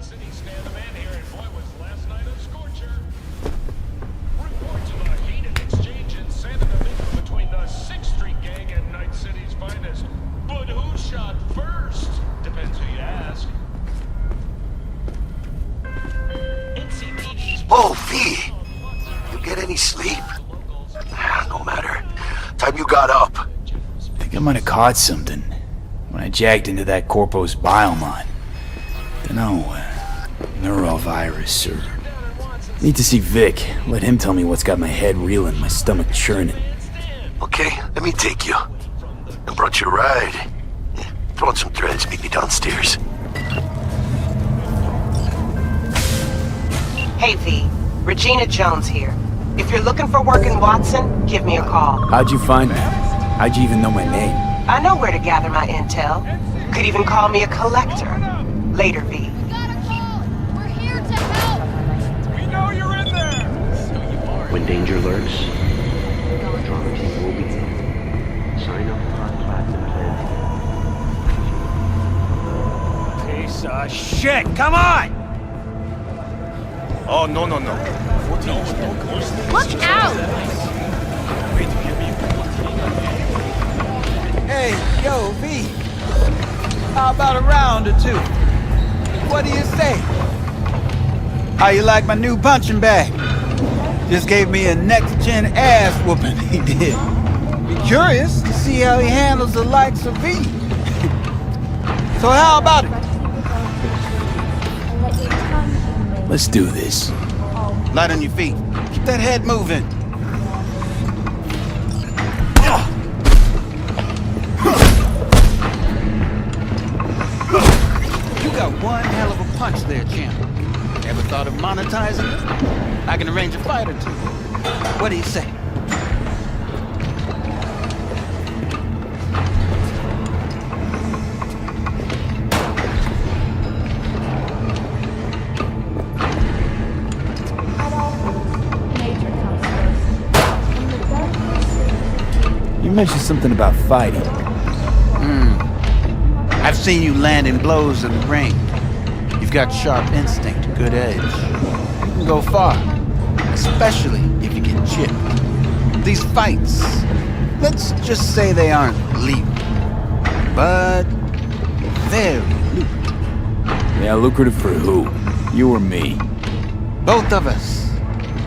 Night City stand man here, and boy, was last night a scorcher. Reports of a heated exchange in Santa Domingo between the 6th Street gang and Night City's finest. But who shot first? Depends who you ask. Oh, V! You get any sleep? No matter. Time you got up. I think I might have caught something when I jagged into that Corpo's biomon. Dunno, neurovirus or... Need to see Vic. Let him tell me what's got my head reeling, my stomach churning. Okay, let me take you. I brought you a ride. Throw on some threads, meet me downstairs. Hey V, Regina Jones here. If you're looking for work in Watson, give me a call. How'd you find me? How'd you even know my name? I know where to gather my intel. Could even call me a collector. Later, V. We got a call! We're here to help! We know you're in there! When danger lurks, the drama team will begin. Sign up for our platinum plan. Piece of shit! Come on! Oh, no. Look out! Hey, yo, V. How about a round or two? What do you say? How you like my new punching bag? Just gave me a next-gen ass whooping, he did. Be curious to see how he handles the likes of V. So how about it? Let's do this. Light on your feet. Keep that head moving. You got one hell of a punch there, champ. Ever thought of monetizing it? I can arrange a fight or two. What do you say? You mentioned something about fighting. I've seen you landing blows in the ring. You've got sharp instinct, good edge. You can go far, especially if you get chipped. These fights, let's just say they aren't lethal, but very lucrative. Yeah, lucrative for who? You or me? Both of us.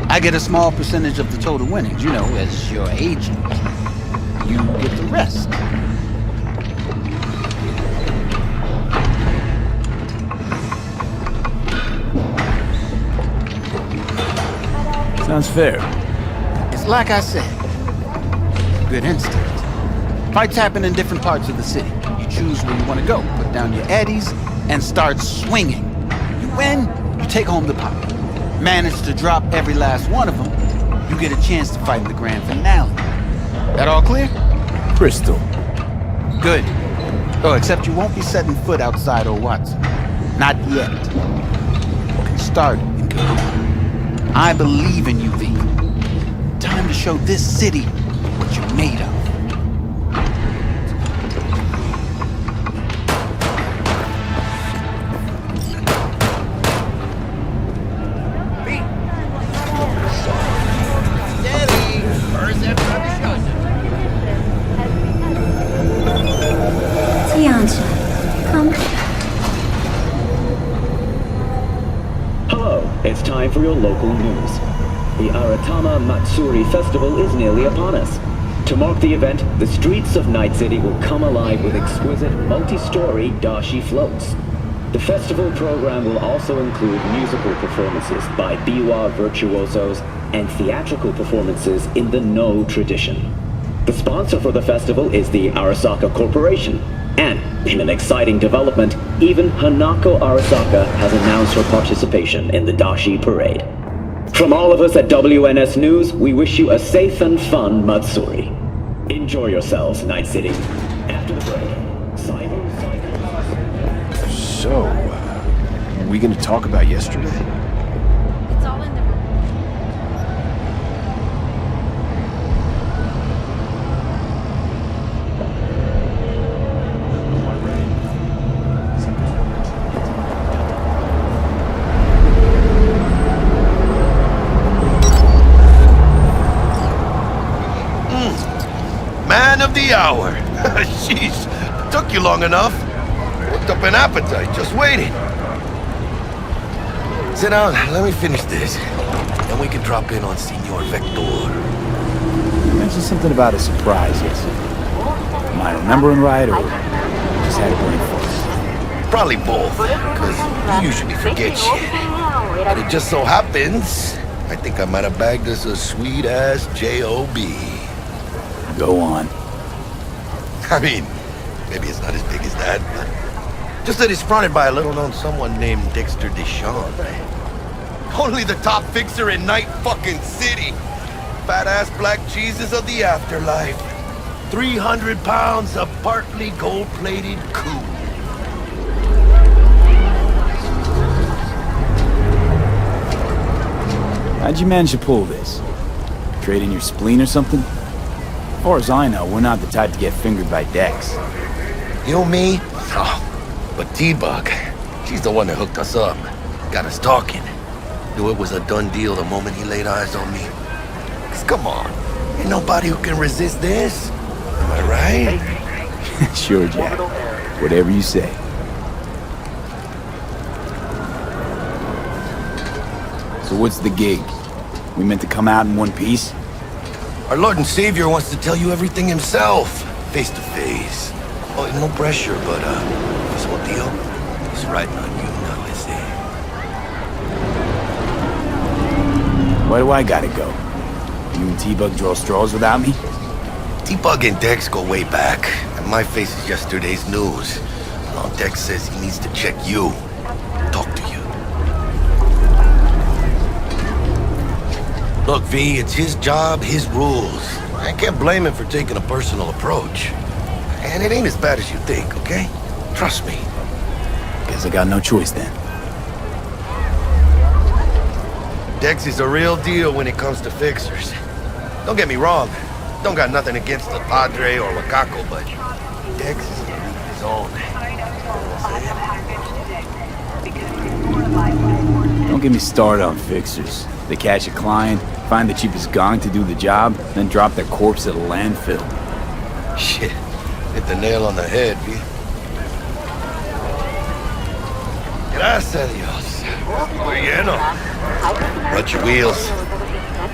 I get a small percentage of the total winnings, you know, as your agent. You get the rest. Sounds fair. It's like I said, good instinct. Fights happen in different parts of the city. You choose where you want to go, put down your eddies, and start swinging. You win, you take home the pot. Manage to drop every last one of them, you get a chance to fight in the grand finale. That all clear? Crystal. Good. Oh, except you won't be setting foot outside old Watson. Not yet. You can start in Cahoon. I believe in you, V. Time to show this city what you're made of. It's time for your local news. The Aratama Matsuri Festival is nearly upon us. To mark the event, the streets of Night City will come alive with exquisite multi-story dashi floats. The festival program will also include musical performances by biwa virtuosos and theatrical performances in the No tradition. The sponsor for the festival is the Arasaka Corporation. And, in an exciting development, even Hanako Arasaka has announced her participation in the Dashi Parade. From all of us at WNS News, we wish you a safe and fun Matsuri. Enjoy yourselves, Night City. After the break, So, are we gonna talk about yesterday? It's all in the of the hour. Jeez, took you long enough. Worked up an appetite just waiting. Sit down, let me finish this. Then we can drop in on Senor Vector. You mentioned something about a surprise yesterday. Am I remembering right, or just had a brain fart? Probably both, because you usually forget shit. But it just so happens, I think I might have bagged us a sweet-ass J.O.B. Go on. I mean, maybe it's not as big as that, but just that it's fronted by a little-known someone named Dexter Deshawn. Only the top fixer in Night fucking City. Fat-ass black Jesus of the afterlife. 300 pounds of partly gold-plated coup. How'd you manage to pull this? Trade in your spleen or something? As far as I know, we're not the type to get fingered by Dex. You, me? Oh, but T-Bug, she's the one that hooked us up. Got us talking. Knew it was a done deal the moment he laid eyes on me. 'Cause come on, ain't nobody who can resist this. Am I right? Sure, Jack. Whatever you say. So what's the gig? We meant to come out in one piece? Our Lord and Savior wants to tell you everything himself, face to face. Oh, no pressure, but this whole deal is riding on you now, is it? Why do I gotta go? You and T-Bug draw straws without me? T-Bug and Dex go way back, and my face is yesterday's news. Now Dex says he needs to check you, talk to you. Look, V, it's his job, his rules. I can't blame him for taking a personal approach. And it ain't as bad as you think, okay? Trust me. Guess I got no choice then. Dex is a real deal when it comes to fixers. Don't get me wrong. Don't got nothing against the Padre or Wakako, but Dex is his own. Don't get me started on fixers. They catch a client, find the cheapest gong to do the job, then drop their corpse at a landfill. Shit. Hit the nail on the head, V. Gracias a Dios. Muy lleno. Brought your wheels.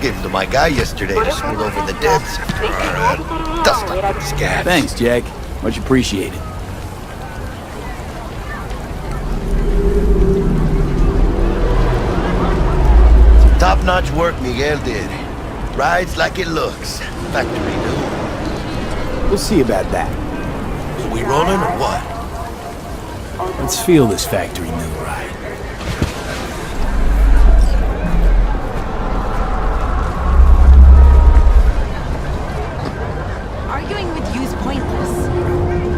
Gave them to my guy yesterday to smooth over the dents after our dust up the scabs. Thanks, Jack. Much appreciated. Top-notch work Miguel did. Rides like it looks. Factory new. We'll see about that. So we rolling or what? Let's feel this factory new ride. Arguing with you's pointless.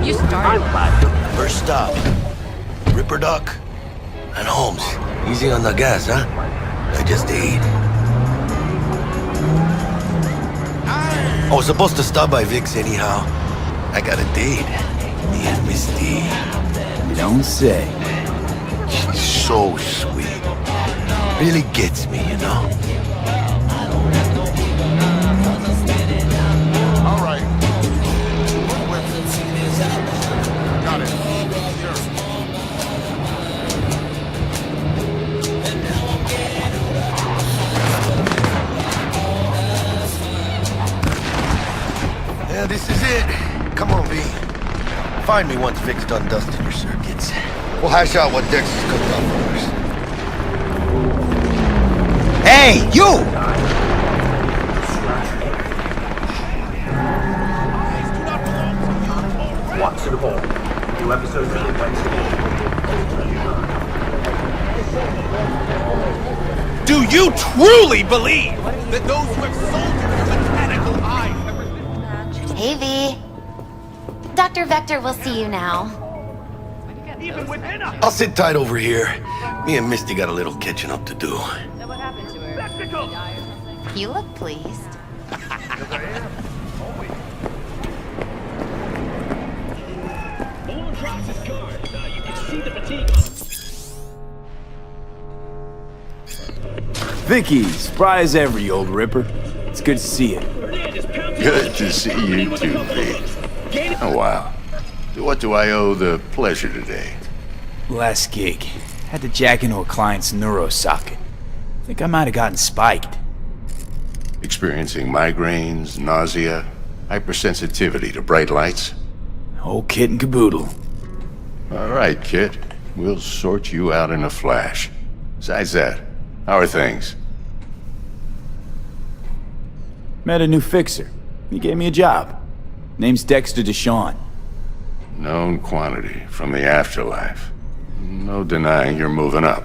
You started. First stop. Ripper Duck and Holmes. Easy on the gas, huh? I just ate. I was supposed to stop by Vic's anyhow. I got a date. Me and Misty. You don't say. She's so sweet. Really gets me, you know? All right. Got it. Yeah, this is it. Come on, V. Find me once Vic's done dusting your circuits. We'll hash out what Dex has cooked up for us. Hey, you! Watson Hall. New episodes of Wednesday. Do you truly believe that those who have sold you their mechanical eyes have... Hey, V. Dr. Vector will see you now. Even within a... I'll sit tight over here. Me and Misty got a little catching up to do. So what happened to her? Did she die or something? You look pleased. Vicky, surprise every old ripper. It's good to see you. Good to see you too, V. Gain. Oh, wow. To what do I owe the pleasure today? Last gig. Had to jack into a client's neuro socket. Think I might have gotten spiked. Experiencing migraines, nausea, hypersensitivity to bright lights? Whole kit and caboodle. All right, kid. We'll sort you out in a flash. Besides that, how are things? Met a new fixer. He gave me a job. Name's Dexter Deshawn. Known quantity from the afterlife. No denying you're moving up.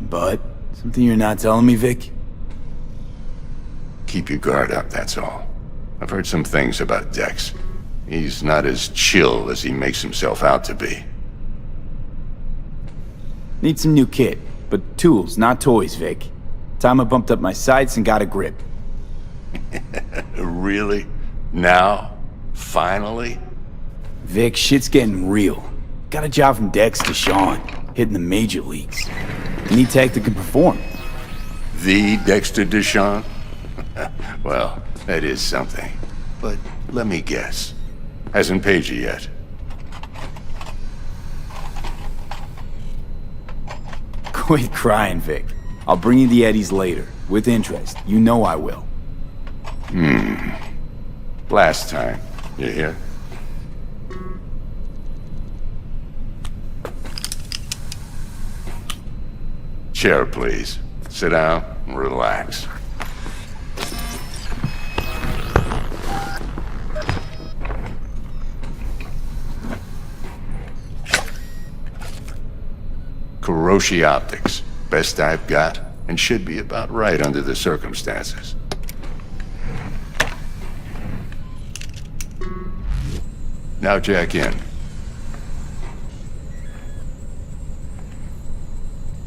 But, something you're not telling me, Vic? Keep your guard up, that's all. I've heard some things about Dex. He's not as chill as he makes himself out to be. Need some new kit, but tools, not toys, Vic. Time I bumped up my sights and got a grip. Really? Now? Finally? Vic, shit's getting real. Got a job from Dex Deshawn, hitting the major leagues. Need tech that can perform. The Dexter Deshawn? Well, that is something. But let me guess. Hasn't paid you yet. Quit crying, Vic. I'll bring you the eddies later, with interest. You know I will. Last time. You hear? Chair, please. Sit down and relax. Kuroshi Optics. Best I've got, and should be about right under the circumstances. Now jack in.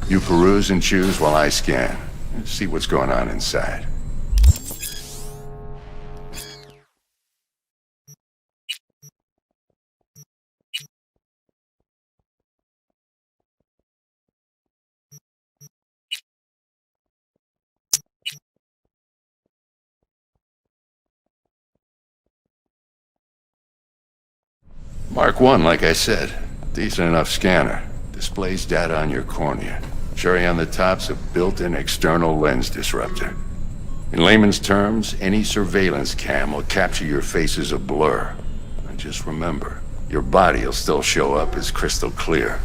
You peruse and choose while I scan. See what's going on inside. Mark 1, like I said. Decent enough scanner. Displays data on your cornea. Cherry on the top's a built-in external lens disruptor. In layman's terms, any surveillance cam will capture your face as a blur. And just remember, your body will still show up as crystal clear.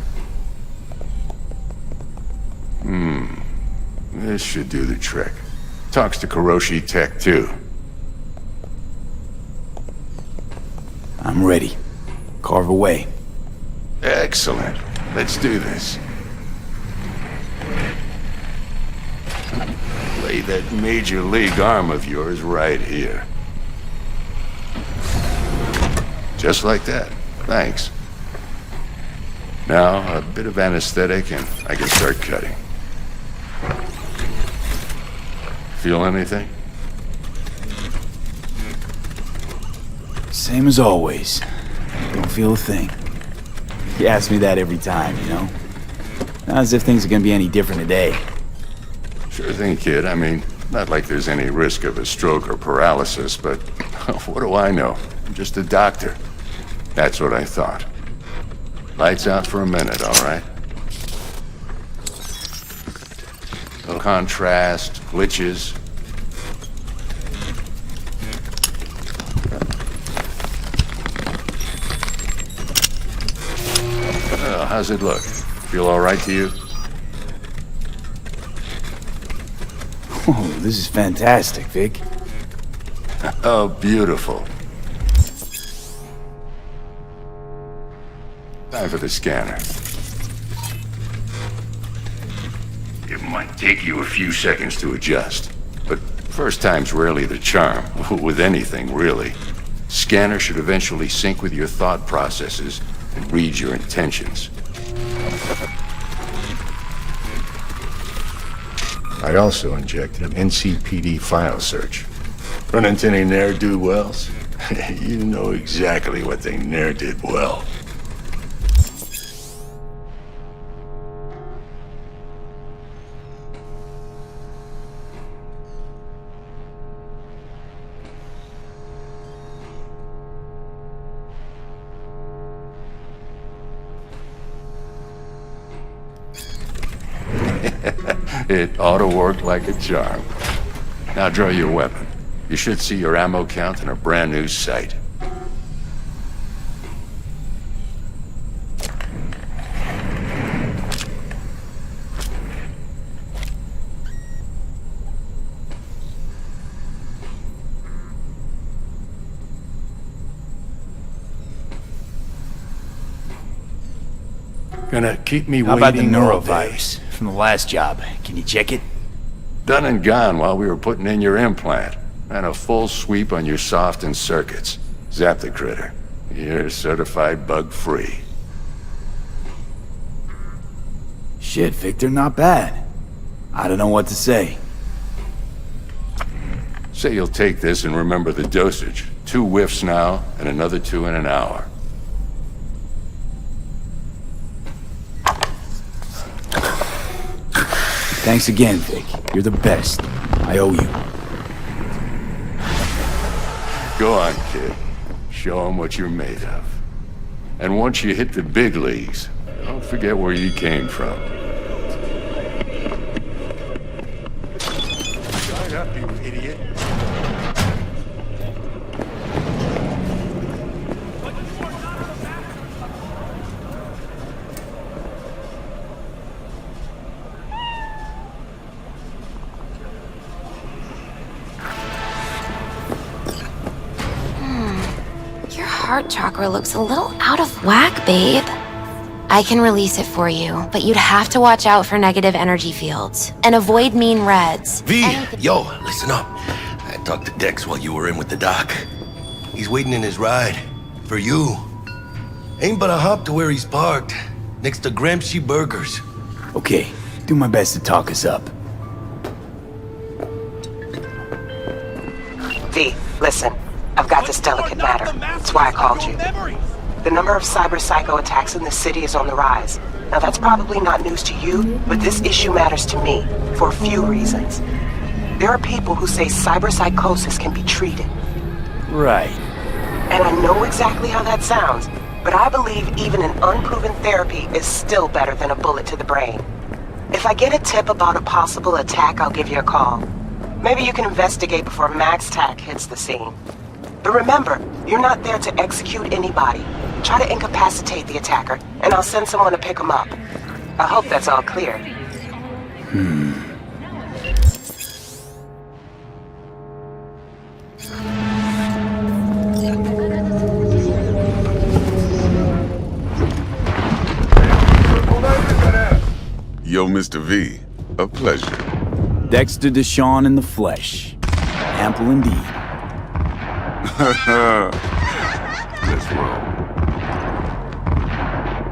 This should do the trick. Talks to Kuroshi Tech, too. I'm ready. Carve away. Excellent. Let's do this. Lay that major league arm of yours right here. Just like that. Thanks. Now, a bit of anesthetic and I can start cutting. Feel anything? Same as always. Don't feel a thing. You ask me that every time, you know? Not as if things are gonna be any different today. Sure thing, kid. I mean, not like there's any risk of a stroke or paralysis, but what do I know? I'm just a doctor. That's what I thought. Lights out for a minute, all right? No contrast, glitches. How's it look? Feel all right to you? Oh, this is fantastic, Vic. Oh, beautiful. Time for the scanner. It might take you a few seconds to adjust, but first time's rarely the charm, with anything, really. Scanner should eventually sync with your thought processes and read your intentions. I also injected an NCPD file search. Run into any ne'er-do-wells? You know exactly what they ne'er did well. It ought to work like a charm. Now draw your weapon. You should see your ammo count in a brand new sight. Gonna keep me How waiting about the all day. neurovirus from the last job? Can you check it? Done and gone while we were putting in your implant. And a full sweep on your soft and circuits. Zap the critter. You're certified bug-free. Shit, Victor, not bad. I don't know what to say. Say you'll take this and remember the dosage. 2 whiffs now, and another 2 in an hour. Thanks again, Vic. You're the best. I owe you. Go on, kid. Show 'em what you're made of. And once you hit the big leagues, don't forget where you came from. Shut up, you idiot. Your heart chakra looks a little out of whack, babe. I can release it for you, but you'd have to watch out for negative energy fields and avoid mean reds. V, yo, listen up. I talked to Dex while you were in with the doc. He's waiting in his ride. For you. Ain't but a hop to where he's parked. Next to Gramsci Burgers. Okay, do my best to talk us up. V, listen. I've got this delicate matter. That's why I called you. The number of cyber-psycho attacks in the city is on the rise. Now that's probably not news to you, but this issue matters to me for a few reasons. There are people who say cyber-psychosis can be treated. Right. And I know exactly how that sounds, but I believe even an unproven therapy is still better than a bullet to the brain. If I get a tip about a possible attack, I'll give you a call. Maybe you can investigate before MaxTac hits the scene. But remember, you're not there to execute anybody. Try to incapacitate the attacker, and I'll send someone to pick him up. I hope that's all clear. Yo, Mr. V, a pleasure. Dexter Deshawn in the flesh. Ample indeed. Let's roll.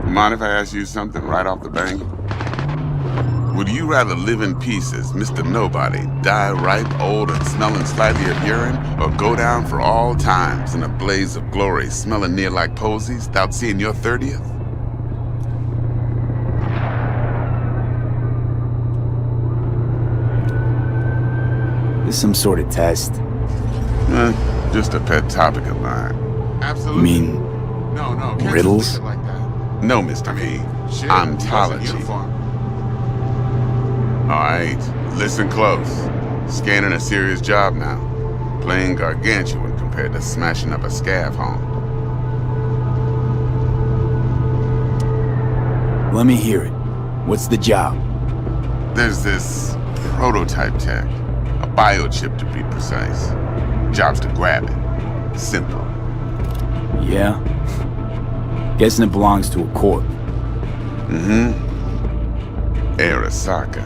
Mind if I ask you something right off the bank? Would you rather live in pieces, Mr. Nobody, die ripe, old, and smelling slightly of urine, or go down for all times in a blaze of glory, smelling near like posies, without seeing your 30th? This some sort of test. Just a pet topic of mine. Absolutely. You mean No, riddles? Like that. No, Mr. V. Ontology. Alright, listen close. Scanning a serious job now. Playing gargantuan compared to smashing up a scav home. Let me hear it. What's the job? There's this prototype tech. A biochip to be precise. Job's to grab it. Simple. Yeah? Guessing it belongs to a corp. Mm-hmm. Arasaka.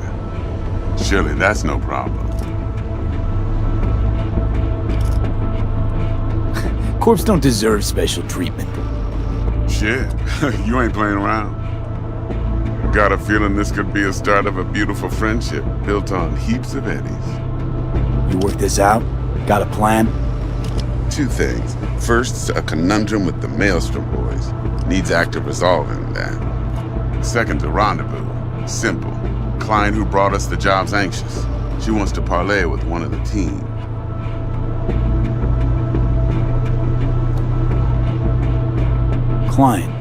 Surely that's no problem. Corps don't deserve special treatment. Shit, you ain't playing around. Got a feeling this could be a start of a beautiful friendship built on heaps of eddies. You work this out? Got a plan? 2 things. First, a conundrum with the Maelstrom boys. Needs active resolving that. Second, a rendezvous. Simple. Client who brought us the job's anxious. She wants to parlay with one of the team. Client.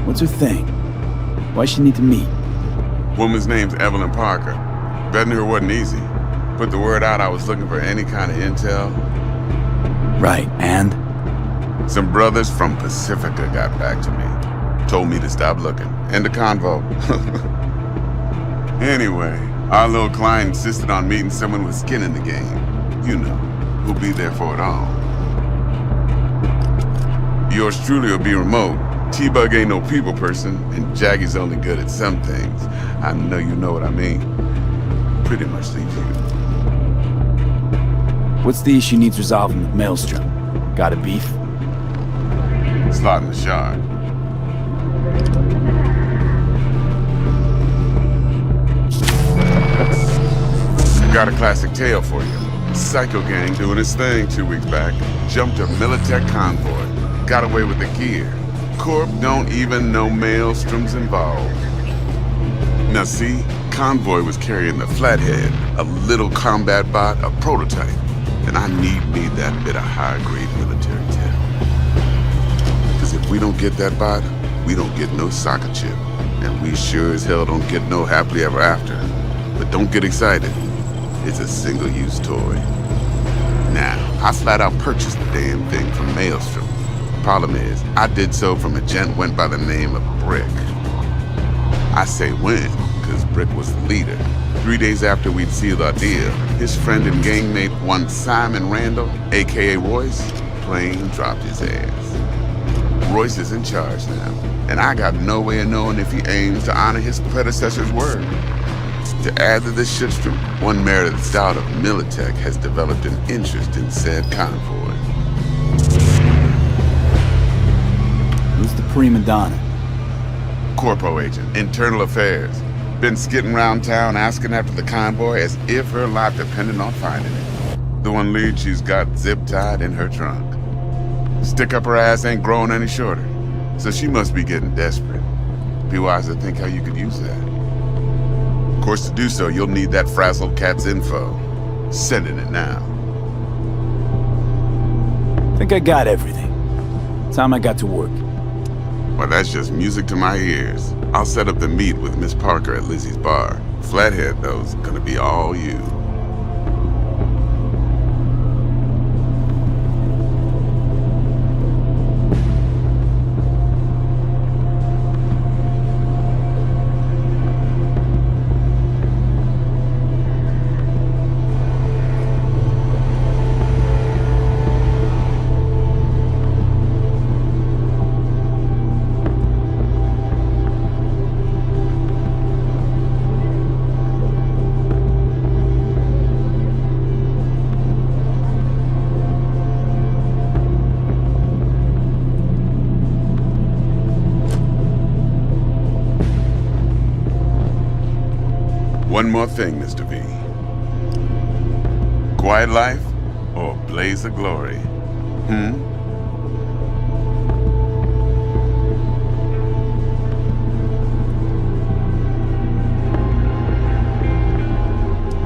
What's her thing? Why she need to meet? Woman's name's Evelyn Parker. Bet knew it wasn't easy. Put the word out I was looking for any kind of intel. Right, and? Some brothers from Pacifica got back to me. Told me to stop looking. End of convo. Anyway, our little client insisted on meeting someone with skin in the game. You know, who'll be there for it all. Yours truly will be remote. T-Bug ain't no people person, and Jaggy's only good at some things. I know you know what I mean. Pretty much leaves you. What's the issue needs resolving with Maelstrom? Got a beef? Slot in the shard. Got a classic tale for you. Psycho gang doing his thing 2 weeks back. Jumped a Militech convoy. Got away with the gear. Corp don't even know Maelstrom's involved. Now see, convoy was carrying the Flathead, a little combat bot, a prototype. And I need that bit of high-grade military intel. Because if we don't get that bot, we don't get no soccer chip. And we sure as hell don't get no happily ever after. But don't get excited. It's a single-use toy. Now, I flat out purchased the damn thing from Maelstrom. Problem is, I did so from a gent went by the name of Brick. I say when, because Brick was the leader. 3 days after we'd sealed our deal, his friend and gangmate, one Simon Randall, aka Royce, plain dropped his ass. Royce is in charge now, and I got no way of knowing if he aims to honor his predecessor's word. To add to this shitstorm, one Meredith out of Militech has developed an interest in said convoy. Who's the prima donna? Corpo agent, internal affairs. Been skidding around town asking after the convoy as if her life depended on finding it. The one lead she's got zip-tied in her trunk. Stick up her ass ain't growing any shorter, so she must be getting desperate. Be wise to think how you could use that. Of course, to do so, you'll need that frazzled cat's info. Sending it now. Think I got everything. Time I got to work. Well, that's just music to my ears. I'll set up the meet with Miss Parker at Lizzie's bar. Flathead, though, is gonna be all you. One more thing, Mr. V. Quiet life or blaze of glory?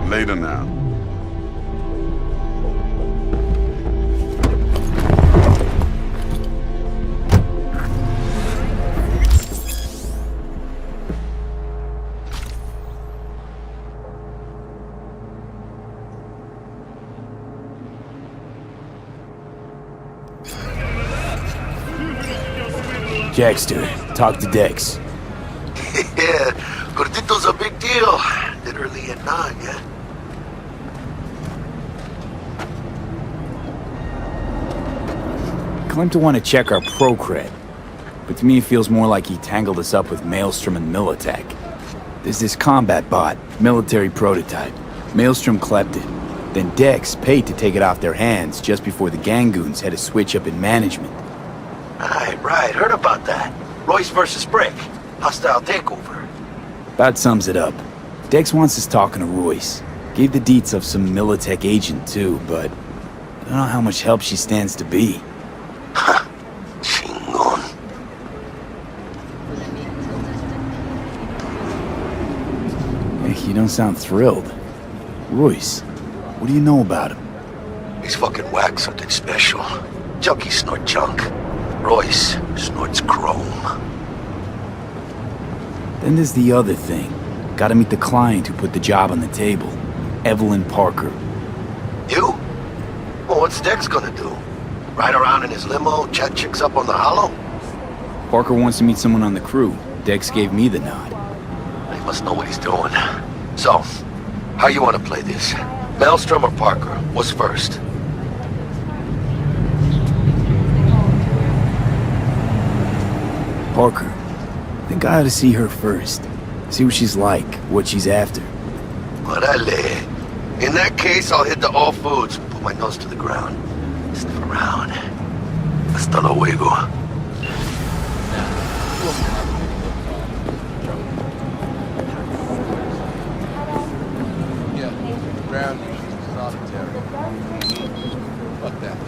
Later now. Dexter, talk to Dex. Yeah, Gordito's a big deal. Literally at 9, yeah? Claimed to want to check our pro cred, but to me it feels more like he tangled us up with Maelstrom and Militech. There's this combat bot, military prototype. Maelstrom clept it. Then Dex paid to take it off their hands just before the Gangoons had a switch up in management. Right, heard about that. Royce versus Brick. Hostile takeover. That sums it up. Dex wants us talking to Royce. Gave the deets of some Militech agent too, but I don't know how much help she stands to be. Chingon. Hey, you don't sound thrilled. Royce, what do you know about him? He's fucking whack, something special. Junkies snort junk. Royce snorts chrome. Then there's the other thing. Gotta meet the client who put the job on the table. Evelyn Parker. You? Well, what's Dex gonna do? Ride around in his limo, chat chicks up on the hollow? Parker wants to meet someone on the crew. Dex gave me the nod. He must know what he's doing. So, how you want to play this? Maelstrom or Parker? What's first? Parker. I think I ought to see her first. See what she's like, what she's after. Órale. In that case, I'll hit the All Foods, put my nose to the ground. Sniff around. Hasta luego. Yeah, ground uses solitary. Fuck that.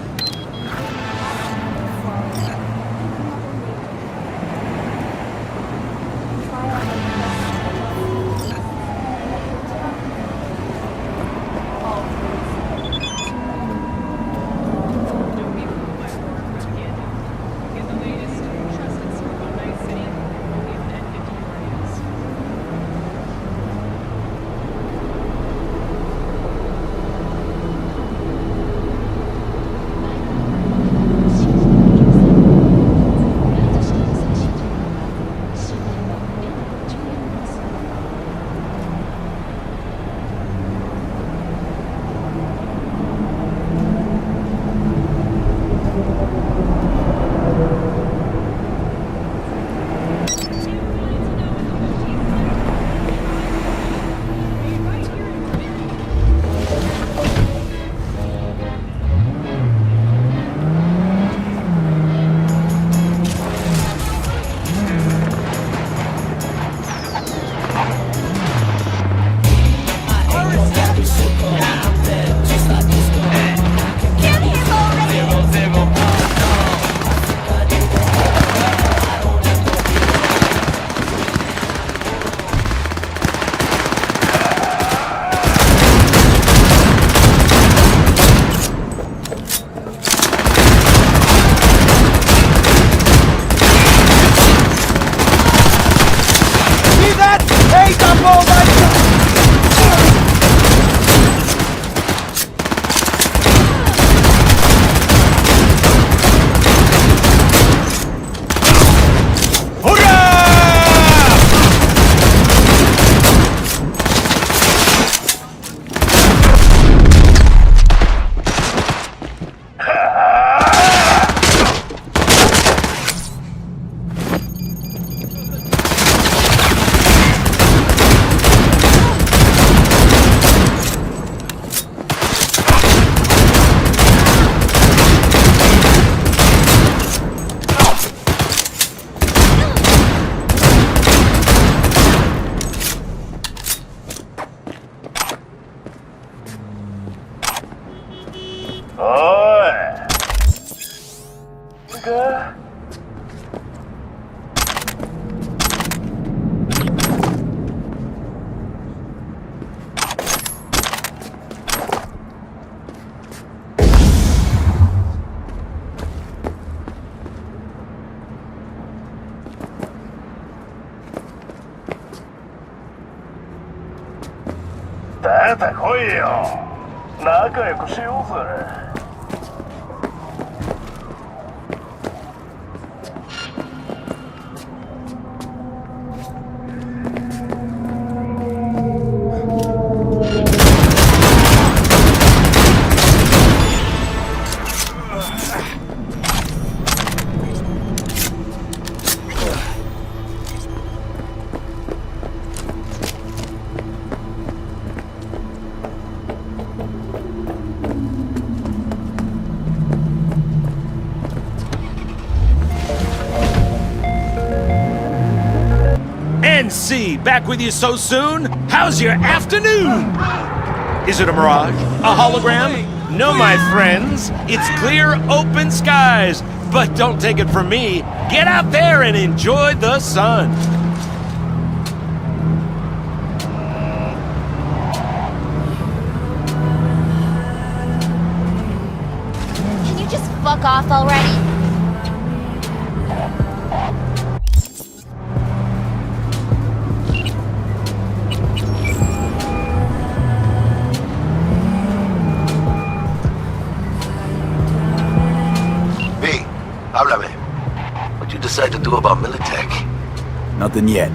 NC, back with you so soon? How's your afternoon? Is it a mirage? A hologram? No, my friends. It's clear, open skies. But don't take it from me. Get out there and enjoy the sun. Can you just fuck off already? decide to do about Militech? Nothing yet.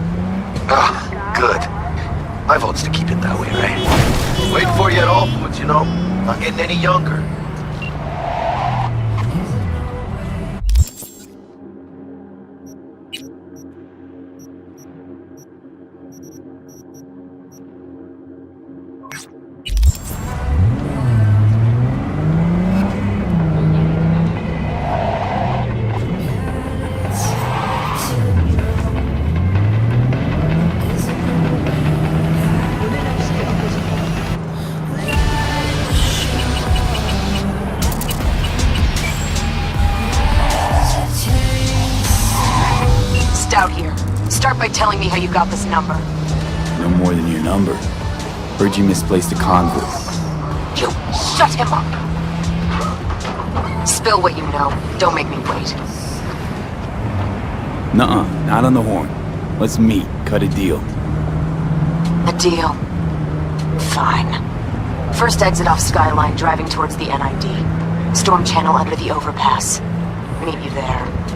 Ah, good. My vote's to keep it that way, right? Wait for you at all foods, you know? Not getting any younger. Stout here. Start by telling me how you got this number. No more than your number. Heard you misplaced a convoy. You shut him up! Spill what you know. Don't make me wait. Nuh-uh, not on the horn. Let's meet, cut a deal. A deal. Fine. First exit off Skyline, driving towards the NID. Storm channel under the overpass. Meet you there.